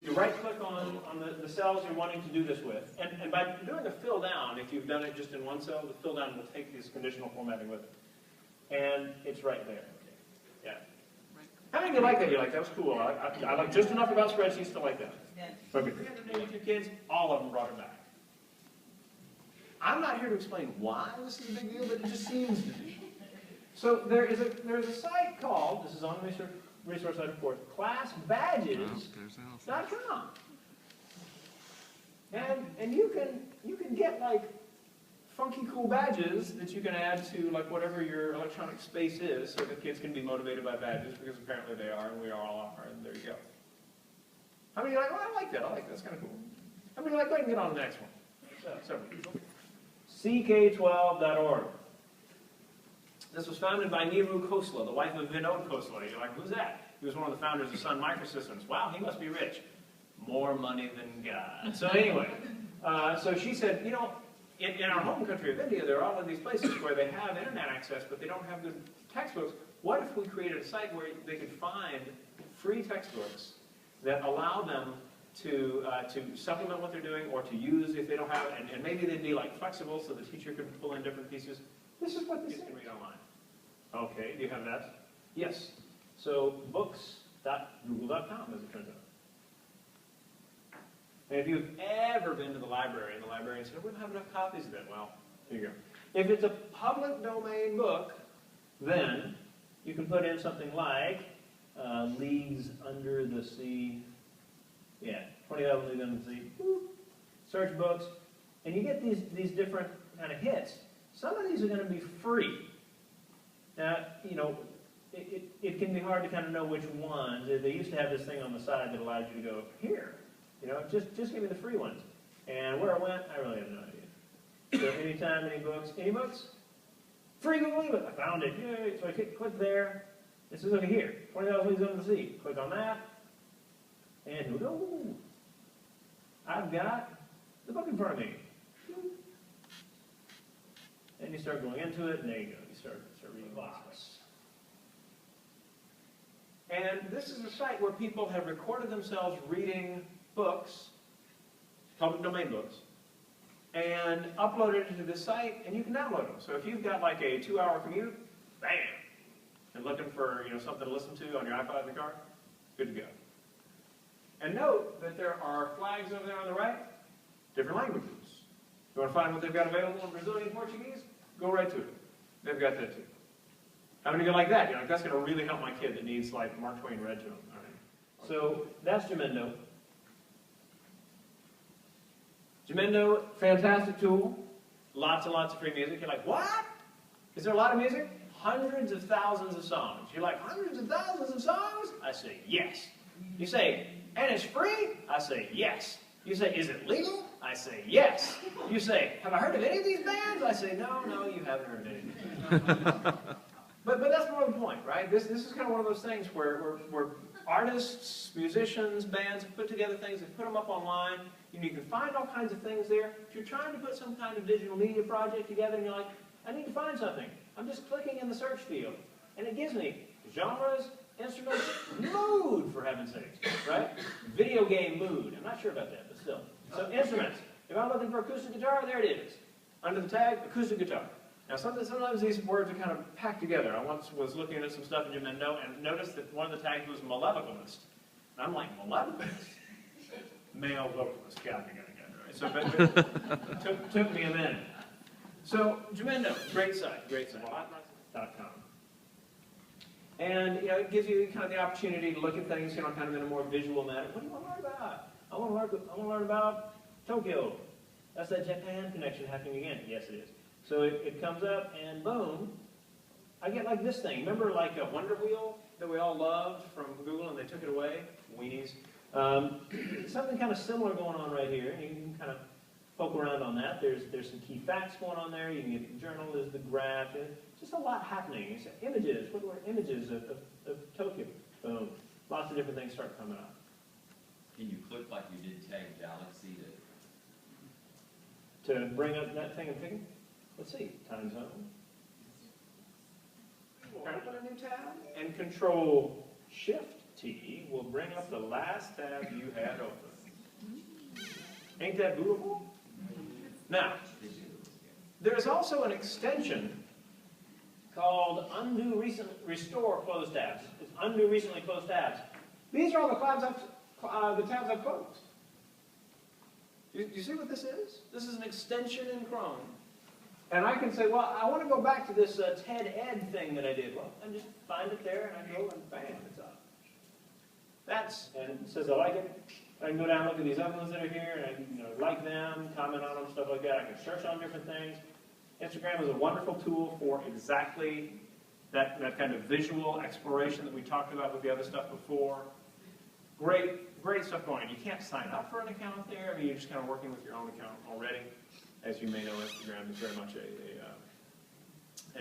You right-click on the cells you're wanting to do this with, and by doing a fill down, if you've done it just in one cell, the fill down will take this conditional formatting with it. And it's right there. Yeah. How many of you like that? You're like, that was cool. I like just enough about spreadsheets to like that. Okay, 382 kids, all of them brought it back. I'm not here to explain why this is a big deal, but it just seems to be. So there's a site called, this is on the resource site, of course, classbadges.com. And you can get like funky cool badges that you can add to like whatever your electronic space is, so that kids can be motivated by badges, because apparently they are, and we all are, and there you go. How many are like, oh, I like that, that's kind of cool. How many are like, go ahead and get on the next one? Several people. CK12.org. This was founded by Neeru Khosla, the wife of Vinod Khosla. You're like, who's that? He was one of the founders of Sun Microsystems. Wow, he must be rich. More money than God. So anyway, so she said, you know, in our home country of India, there are all of these places where they have internet access, but they don't have good textbooks. What if we created a site where they could find free textbooks that allow them to supplement what they're doing, or to use if they don't have it, and maybe they'd be like flexible so the teacher could pull in different pieces. This is what this can read online. Okay, do you have that? Yes. So books.google.com, as it turns out. And if you've ever been to the library, and the librarian said, we don't have enough copies of it, well, here you go. If it's a public domain book, then you can put in something like Leagues Under the Sea. Yeah, 20,000 Leagues Under the Sea. Search books, and you get these different kind of hits. Some of these are going to be free. Now, you know, it can be hard to kind of know which ones. They used to have this thing on the side that allowed you to go here. You know, just give me the free ones. And where it went, I really have no idea. So anytime, any books? Free Google ebook. I found it. Yay. So I click there. It says, okay, here, 20,000 Leagues Under the Sea. Click on that. And here we go. I've got the book in front of me. And you start going into it, and there you go. You start reading the box. And this is a site where people have recorded themselves reading books, public domain books, and uploaded it to this site, and you can download them. So if you've got like a 2-hour commute, bam, and looking for something to listen to on your iPod in the car, good to go. And note that there are flags over there on the right, different languages. You want to find what they've got available in Brazilian Portuguese? Go right to it. They've got that too. How many of you like that? You're like, that's going to really help my kid that needs like Mark Twain read to him. All right. So that's Jamendo. Jamendo, fantastic tool. Lots and lots of free music. You're like, what? Is there a lot of music? Hundreds of thousands of songs. You're like, hundreds of thousands of songs? I say, yes. You say, and it's free? I say, yes. You say, is it legal? I say, yes. You say, have I heard of any of these bands? I say, no, you haven't heard of any of these bands. But that's more the point, right? This is kind of one of those things where artists, musicians, bands have put together things, they put them up online. You can find all kinds of things there. If you're trying to put some kind of digital media project together and you're like, I need to find something. I'm just clicking in the search field. And it gives me genres, instruments, mood, for heaven's sakes, right? Video game mood. I'm not sure about that, but still. So instruments. If I'm looking for acoustic guitar, there it is. Under the tag, acoustic guitar. Now sometimes these words are kind of packed together. I once was looking at some stuff in Jamendo and noticed that one of the tags was malevolist. And I'm like, malevolist? Male vocalist. Yeah, I got it, right? So it took me a minute. So Jamendo, great site. .com. And it gives you kind of the opportunity to look at things, kind of in a more visual manner. What do you want to learn about? I want to learn about Tokyo. That's that Japan connection happening again. Yes, it is. So it comes up, and boom, I get like this thing. Remember like a Wonder Wheel that we all loved from Google, and they took it away? Weenies. Something kind of similar going on right here. You can kind of poke around on that. There's some key facts going on there. You can get the journal, there's the graph. Just a lot happening. It's images. What were images of Tokyo? Boom. Lots of different things start coming up. Can you click like you did Tag Galaxy to bring up that thing and pick it? Let's see. Time zone. Open a new tab and Control Shift T will bring up the last tab you had open. Ain't that beautiful? Now, there's also an extension called Undo Recent Restore Closed Tabs. It's Undo Recently Closed Tabs. These are all the tabs I've closed. You see what this is? This is an extension in Chrome. And I can say, well, I want to go back to this TED Ed thing that I did. Well, I just find it there, and I go, and bam, it's up. And it says I like it. I can go down and look at these other ones that are here, and I can like them, comment on them, stuff like that. I can search on different things. Instagram is a wonderful tool for exactly that kind of visual exploration that we talked about with the other stuff before. Great stuff going on. You can't sign up for an account there. I mean, you're just kind of working with your own account already. As you may know, Instagram is very much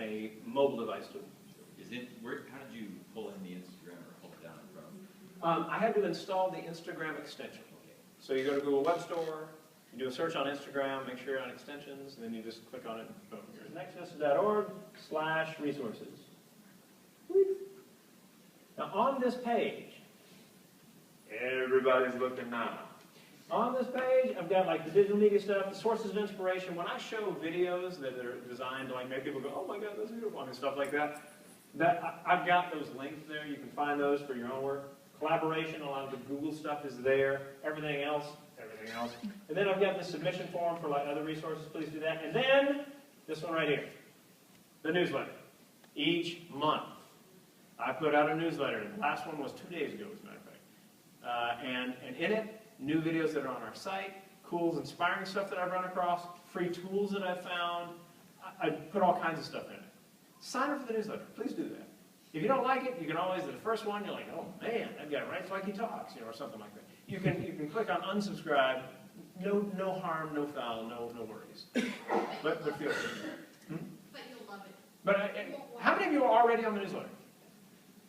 a mobile device tool. How did you pull in the Instagram or hold it down in Chrome? I had to install the Instagram extension. So you go to Google Web Store, you do a search on Instagram, make sure you're on extensions, and then you just click on it, and boom, here's nexus.org/resources. Now on this page, everybody's looking now. On this page, I've got like the digital media stuff, the sources of inspiration. When I show videos that are designed to like make people go, oh my God, that's beautiful, and stuff like that, I've got those linked there. You can find those for your own work. Collaboration, a lot of the Google stuff is there. Everything else. And then I've got the submission form for like other resources. Please do that. And then this one right here, the newsletter. Each month, I put out a newsletter. The last one was 2 days ago, as a matter of fact. And in it, new videos that are on our site, cool, inspiring stuff that I've run across, free tools that I've found. I put all kinds of stuff in it. Sign up for the newsletter. Please do that. If you don't like it, you can always, the first one, you're like, oh man, that guy writes like he talks, or something like that. You can click on unsubscribe. No harm, no foul, no worries. But feel free. But you'll love it. But how many of you are already on the newsletter?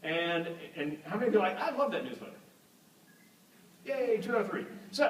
And how many of you are like, I love that newsletter? Yay, 2 out of 3.